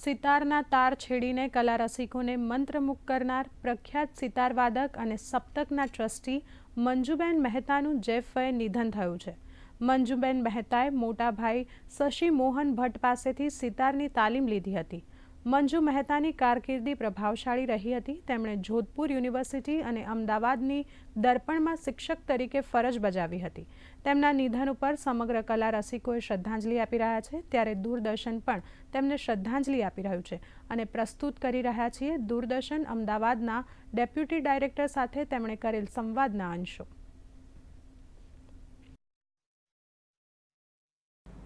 સિતારના તાર છેડીને કલા રસિકોને મંત્રમુગ્ધ કરનાર પ્રખ્યાત સિતારવાદક અને સપ્તકના ટ્રસ્ટી મંજુબેન મહેતાનું જેફએ નિધન થયું છે. મંજુબેન મહેતાએ મોટા ભાઈ શશી મોહન ભટ્ટ પાસેથી સિતારની તાલીમ લીધી હતી. મંજુ મહેતાની કારકિર્દી પ્રભાવશાળી રહી હતી. તેમણે જોધપુર યુનિવર્સિટી અને અમદાવાદની દર્પણમાં શિક્ષક તરીકે ફરજ બજાવી હતી. તેમના નિધન ઉપર સમગ્ર કલા રસિકોએ શ્રદ્ધાંજલિ આપી રહ્યા છે. ત્યારે દૂરદર્શન પણ તેમને શ્રદ્ધાંજલિ આપી રહ્યું છે અને પ્રસ્તુત કરી રહ્યા છીએ દૂરદર્શન અમદાવાદના ડેપ્યુટી ડાયરેક્ટર સાથે તેમણે કરેલ સંવાદના અંશો.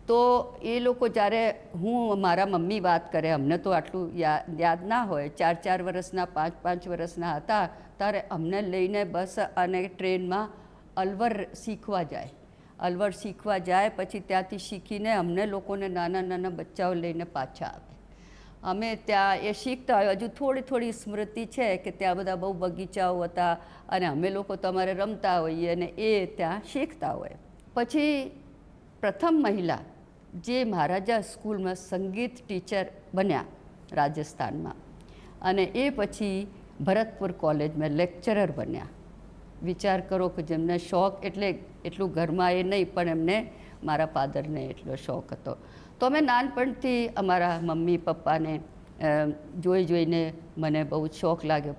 તો એ લોકો જ્યારે મારા મમ્મી વાત કરે, અમને તો આટલું યાદ ના હોય, 4 વર્ષના 5 વર્ષના હતા ત્યારે અમને લઈને બસ અને ટ્રેનમાં અલવર શીખવા જાય. પછી ત્યાંથી શીખીને અમને લોકોને નાના બચ્ચાઓ લઈને પાછા આવે. અમે ત્યાં એ શીખતા હોય. હજુ થોડી સ્મૃતિ છે કે ત્યાં બધા બહુ બગીચાઓ હતા અને અમે લોકો તમારે રમતા હોઈએ અને એ ત્યાં શીખતા હોય. પછી પ્રથમ મહિલા જે મહારાજા સ્કૂલમાં સંગીત ટીચર બન્યા રાજસ્થાનમાં, અને એ પછી ભરતપુર કોલેજમાં લેક્ચરર બન્યા. વિચાર કરો કે જેમને શોખ એટલું ઘરમાં એ નહીં, પણ એમને મારા ફાધરને એટલો શોખ હતો. તો અમે નાનપણથી અમારા મમ્મી પપ્પાને જોઈને મને બહુ શોખ લાગ્યો.